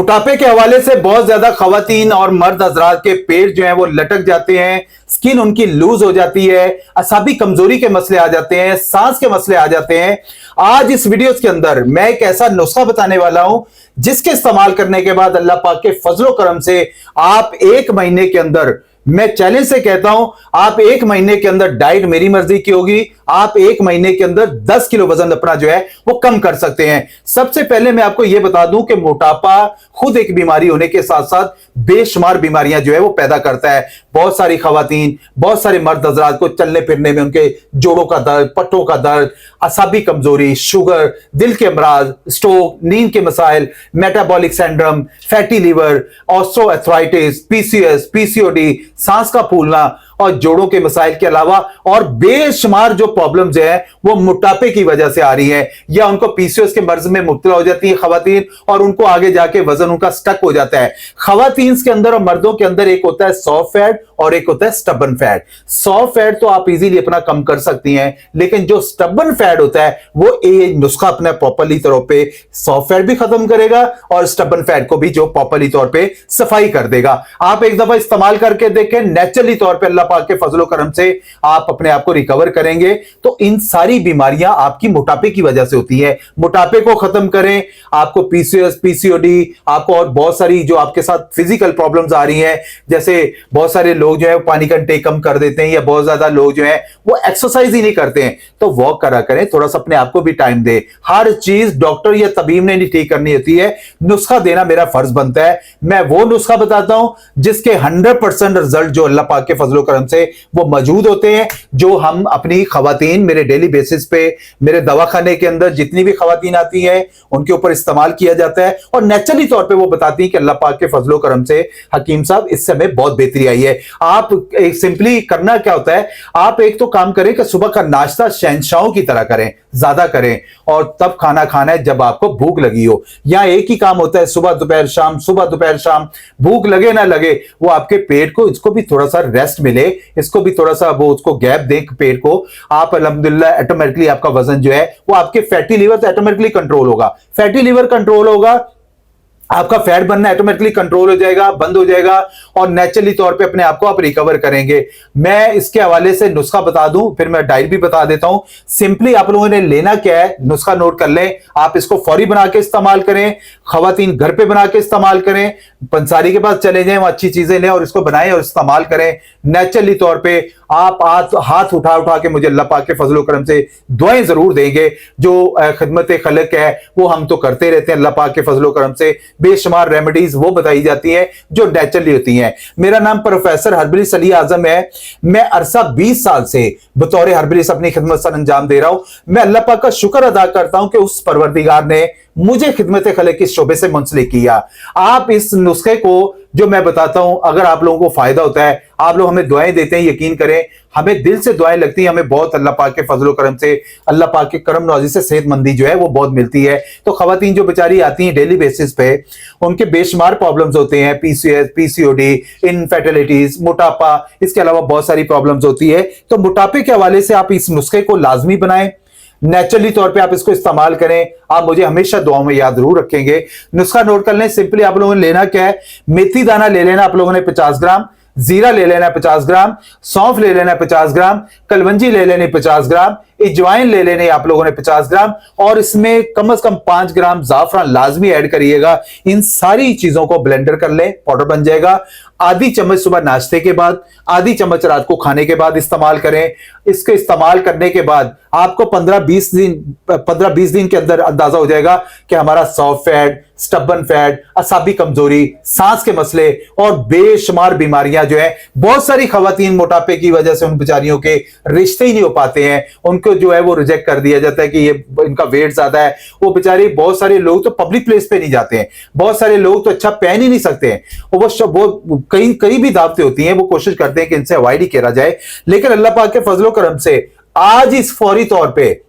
मोटापे के हवाले से बहुत ज्यादा खवातीन और मर्द हजरात के पेट जो है वो लटक जाते हैं, स्किन उनकी लूज हो जाती है, असाबी कमजोरी के मसले आ जाते हैं, सांस के मसले आ जाते हैं। आज इस वीडियो के अंदर मैं एक ऐसा नुस्खा बताने वाला हूं जिसके इस्तेमाल करने के बाद अल्लाह पाक के फजलो करम से आप 1 महीने के अंदर, मैं चैलेंज से कहता हूं, आप 1 महीने के अंदर, डाइट मेरी मर्जी की होगी, आप 1 महीने के अंदर 10 किलो वजन अपना जो है वो कम कर सकते हैं। सबसे पहले मैं आपको यह बता दूं कि मोटापा खुद एक बीमारी होने के साथ साथ बेशुमार बीमारियां जो है वो पैदा करता है। बहुत सारी खवातीन, बहुत सारे मर्द हजरात को चलने फिरने में उनके जोड़ों का दर्द, पट्टों का दर्द, असाबी कमजोरी, शुगर, दिल के अमराज, स्ट्रोक, नींद के मसाइल, metabolic syndrome, fatty liver, osteoarthritis, PCOS, PCOD, सांस का फूलना और जोड़ों के मसाइल के अलावा और बेशुमार जो प्रॉब्लम्स हैं वो मोटापे की वजह से आ रही हैं, या उनको पीसीओएस के मर्ज में मुब्तला हो जाती है खवातीन और उनको आगे जाके वजन उनका स्टक हो जाता है। खवातीन के अंदर और मर्दों के अंदर एक होता है सॉफ्ट फैट और एक होता है स्टबन फैट। सॉफ्ट फैट तो आप इजीली अपना कम कर सकती हैं, लेकिन जो स्टबन फैट होता है वो ये नुस्खा अपने प्रॉपरली तौर पे सॉफ्ट फैट भी खत्म करेगा और स्टबन फैट को भी जो प्रॉपरली तौर पे सफाई कर देगा। आप एक दफा इस्तेमाल करके देखें, नेचुरली तौर पे अल्लाह पाक के फजलो करम से आप अपने आप को रिकवर करेंगे। तो इन सारी बीमारियां आपकी मोटापे की वजह से होती है। मोटापे को खत्म करें, आपको पीसीओएस, पीसीओडी, आपको और बहुत सारी जो आपके साथ फिजिकल प्रॉब्लम्स आ रही हैं, जैसे बहुत सारे लोग जो है पानी का इंटेक कम कर देते हैं, या बहुत ज्यादा लोग जो है वो एक्सरसाइज ही नहीं करते हैं, तो वॉक करा करें, थोड़ा सा अपने आप को भी टाइम दे। हर चीज डॉक्टर या तबीब ने नहीं ठीक करनी होती है, नुस्खा देना मेरा फर्ज बनता है। मैं वो नुस्खा बताता हूं जिसके 100% रिजल्ट जो अल्लाह पाक के फजलो करम से वो मौजूद होते हैं, जो हम अपनी खवातीन मेरे डेली बेसिस पे मेरे दवाखाने के अंदर जितनी भी खवातीन आती हैं उनके ऊपर इस्तेमाल किया जाता है, और नेचुरली तौर पे वो बताती हैं कि अल्लाह पाक के फजलो करम से हकीम साहब इससे हमें बहुत बेहतरी आई है। आप एक सिंपली करना क्या होता है, आप एक तो काम करें कि सुबह का नाश्ता शहंशाहों की तरह करें, ज्यादा करें, और तब खाना खाना है जब आपको भूख लगी हो। या एक ही काम होता है सुबह दोपहर शाम, सुबह दोपहर शाम, भूख लगे ना लगे, वो आपके पेट को, इसको भी थोड़ा सा रेस्ट मिले, इसको भी थोड़ा सा वो उसको गैप दें पेट को, आप अल्हम्दुलिल्लाह ऑटोमेटिकली आपका वजन जो है वो आपके फैटी लीवर तो ऑटोमेटिकली कंट्रोल होगा। फैटी लीवर कंट्रोल होगा, आपका फैट बनना ऑटोमेटिकली कंट्रोल हो जाएगा, बंद हो जाएगा, और नेचुरली तौर पे अपने आप को आप रिकवर करेंगे। मैं इसके हवाले से नुस्खा बता दूं, फिर मैं डाइट भी बता देता हूं। सिंपली आप लोगों ने लेना क्या है, नुस्खा नोट कर लें, आप इसको फौरी बना के इस्तेमाल करें, खवातीन घर पे बना के इस्तेमाल करें, पंसारी के पास चले जाएं, वहां अच्छी चीजें लें और इसको बनाएं और इस्तेमाल करें। नेचुरली तौर पे आप हाथ उठा उठा के मुझे अल्लाह पाक के फजलो करम से दुआएं जरूर देंगे। जो खिदमत खलक है वो हम तो करते रहते हैं, अल्लाह पाक के फजलो करम से बेशुमार रेमेडीज वो बताई जाती हैं जो नेचुरली होती हैं। मेरा नाम प्रोफेसर हर्बलिस्ट अली आजम है। मैं अरसा 20 साल से बतौर हर्बलिस्ट अपनी खिदमत सर अंजाम दे रहा हूं। मैं अल्लाह पाक का शुक्र अदा करता हूं कि उस परवरदिगार ने मुझे खिदमत खलक के शोबे से मुंसलिक किया। आप इस नुस्खे को जो मैं बताता हूं, अगर आप लोगों को फायदा होता है, आप लोग हमें दुआएं देते हैं, यकीन करें हमें दिल से दुआएं लगती हैं, हमें बहुत अल्लाह पाक के फजलो करम से, अल्लाह पाक के करम नवाजी से सेहतमंदी जो है वो बहुत मिलती है। तो खवातीन जो बेचारी आती हैं डेली बेसिस पे, उनके बेशुमार प्रॉब्लम्स होते हैं, पीसीओएस, पीसीओडी, इनफर्टिलिटीज, मोटापा, इसके अलावा बहुत सारी प्रॉब्लम्स होती है। तो मोटापे के हवाले से आप इस नुस्खे को लाजमी बनाएं, नेचुरली तौर पे आप इसको इस्तेमाल करें, आप मुझे हमेशा दुआओं में याद जरूर रखेंगे। नुस्खा नोट कर लें, सिंपली आप लोगों ने लेना क्या है, मेथी दाना ले लेना आप लोगों ने 50 ग्राम, जीरा ले लेना 50 ग्राम, सौंफ ले लेना 50 ग्राम, कलवंजी ले लेनी 50 ग्राम, इजवाइन ले लेने आप लोगों ने 50 ग्राम, और इसमें कम से कम 5 ग्राम जाफरान लाजमी ऐड करिएगा। इन सारी चीजों को ब्लेंडर कर लें, पाउडर बन जाएगा। आधी चम्मच सुबह नाश्ते के बाद, आधी चम्मच रात को खाने के बाद इस्तेमाल करें। इसके इस्तेमाल करने के बाद आपको 15-20 दिन के अंदर अंदाजा हो जाएगा कि हमारा सॉफ्ट फैट, स्टबन फैट, असाबी कमजोरी, सांस के मसले और बेशुमार बीमारियां जो है, बहुत सारी खवातीन मोटापे की वजह से उन बेचारियों के रिश्ते ही नहीं हो पाते हैं, उनको जो है वो रिजेक्ट कर दिया जाता है कि ये इनका वेट ज्यादा है। वो बेचारे, बहुत सारे लोग तो पब्लिक प्लेस पे नहीं जाते हैं, बहुत सारे लोग तो अच्छा पहन ही नहीं सकते हैं, वो कई भी दावतें होती हैं, वो कोशिश करते हैं कि इनसे अवॉइड ही किया जाए। लेकिन अल्लाह पाक के फजलो करम से आज इस फौरी तौर पे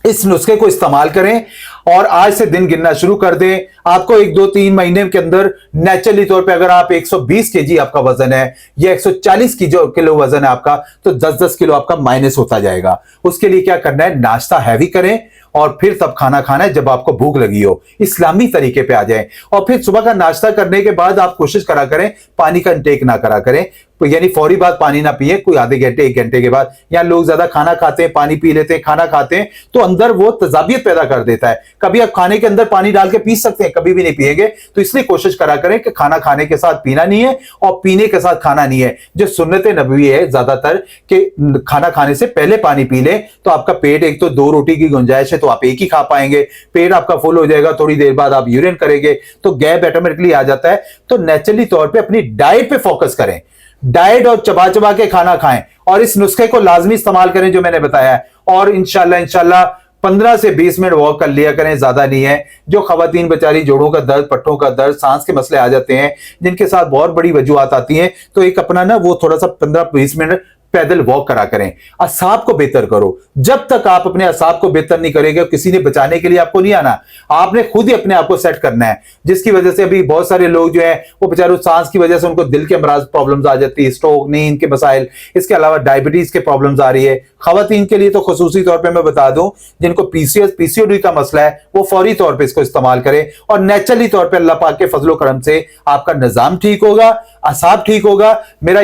इस नुस्खे को इस्तेमाल करें और आज से दिन गिनना शुरू कर दें। आपको 1-2-3 महीने के अंदर नेचुरली तौर पे, अगर आप 120 केजी आपका वजन है या 140 किलो वजन है आपका, तो 10-10 किलो आपका माइनस होता जाएगा। उसके लिए क्या करना है, नाश्ता हैवी करें और फिर तब खाना खाना है जब आपको भूख लगी हो। इस्लामी तरीके पे आ जाएं। और फिर सुबह का नाश्ता करने के बाद आप कोशिश करा करें पानी का इंटेक ना करा करें, यानी फौरी बाद पानी ना पिए, कोई आधे घंटे 1 घंटे के बाद। या लोग ज्यादा खाना खाते हैं, पानी पी लेते हैं, खाना खाते हैं तो अंदर वो तजाबियत पैदा कर देता है। कभी आप खाने के अंदर पानी डाल के पी सकते हैं, कभी भी नहीं पिएंगे। तो इसलिए कोशिश करा करें कि खाना खाने के साथ पीना नहीं है और पीने के साथ खाना नहीं है। जो सुन्नत नबवी है ज्यादातर कि खाना खाने से पहले पानी पी ले तो आपका पेट, एक तो 2 रोटी की गुंजाइश है तो आप एक ही खा पाएंगे, पेट आपका फुल हो जाएगा, थोड़ी देर बाद आप यूरिन करेंगे तो गैप ऑटोमेटिकली आ जाता है। तो नेचुरली तौर पे अपनी डाइट पे फोकस करें, डाइट और चबा चबा के खाना खाएं और इस नुस्खे को लाजमी इस्तेमाल करें जो मैंने बताया है। और इंशाल्लाह 15 से 20 मिनट वॉक कर लिया करें, ज्यादा नहीं है। जो खवातीन बेचारी जोड़ों का दर्द, पट्टों का दर्द, सांस के मसले आ जाते हैं जिनके साथ बहुत बड़ी वजूहात आती हैं, तो एक अपना ना वो थोड़ा सा 15-20 मिनट पैदल वॉक करा करें। असाब को बेहतर करो। जब तक आप अपने असाब को बेहतर नहीं करेंगे, किसी ने बचाने के लिए आपको नहीं आना, आपने खुद ही अपने आप को सेट करना है। जिसकी वजह से अभी बहुत सारे लोग जो है वो बेचारे सांस की वजह से उनको दिल के अमराज प्रॉब्लम्स आ जाती है, स्ट्रोक, नींद के मसाइल, इसके अलावा डायबिटीज के प्रॉब्लम्स आ रही है। खवातीन के लिए तो खुसूसी तौर पर मैं बता दूं, जिनको पीसीओडी का मसला है वो फौरी तौर पर इसको इस्तेमाल करें और नेचुरली तौर पर अल्लाह पाक के फजलो करम से आपका निजाम ठीक होगा, असाब ठीक होगा। मेरा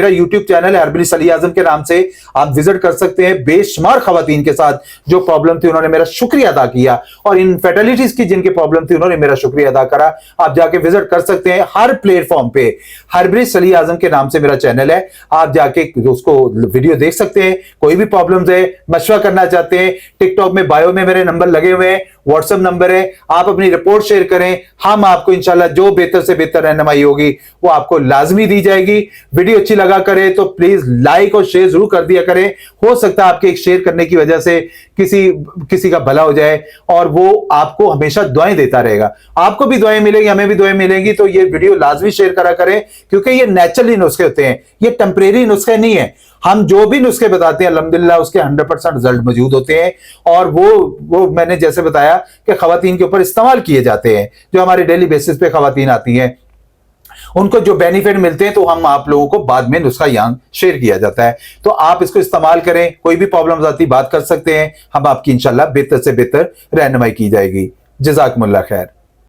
यूट्यूब चैनल है हर्बली सली आजम के नाम से, आप विजिट कर सकते हैं। बेशुमार खवातीन के साथ जो प्रॉब्लम थी उन्होंने मेरा शुक्रिया अदा किया, और इनफर्टिलिटीज की जिनकी प्रॉब्लम थी उन्होंने मेरा शुक्रिया अदा करा। आप जाके विजिट कर सकते हैं हर प्लेटफॉर्म पे, हर्बली सली आजम के नाम से मेरा चैनल है, आप जाके उसको वीडियो देख सकते हैं। कोई भी प्रॉब्लम है, मशवरा करना चाहते हैं, टिकटॉक में बायो में मेरे नंबर लगे हुए हैं, व्हाट्सएप नंबर है, आप अपनी रिपोर्ट शेयर करें, हम आपको इंशाल्लाह जो बेहतर से बेहतर रहनुमाई होगी वो आपको लाजमी दी जाएगी। वीडियो अच्छी लगा करे तो प्लीज लाइक और शेयर जरूर कर दिया करें। हो सकता है आपके एक शेयर करने की वजह से किसी का भला हो जाए, और वो आपको हमेशा दुआएं देता रहेगा। आपको भी दुआएं मिलेंगी, हमें भी दुआएं मिलेंगी। तो ये वीडियो लाजमी शेयर करा करें, क्योंकि ये नेचुरली नुस्खे होते हैं, ये टेम्परेरी नुस्खे नहीं है। हम जो भी नुस्खे बताते हैं अल्हम्दुलिल्लाह उसके 100% रिजल्ट मौजूद होते हैं, और वो मैंने जैसे बताया कि खवातीन के ऊपर इस्तेमाल किए जाते हैं। जो हमारे डेली बेसिस पे खवातीन आती हैं उनको जो बेनिफिट मिलते हैं तो हम आप लोगों को बाद में नुस्खा यहाँ शेयर किया जाता है। तो आप इसको इस्तेमाल करें, कोई भी प्रॉब्लम आती बात कर सकते हैं, हम आपकी इंशाल्लाह बेहतर से बेहतर रहनुमाई की जाएगी। जज़ाकुमुल्लाह खैर।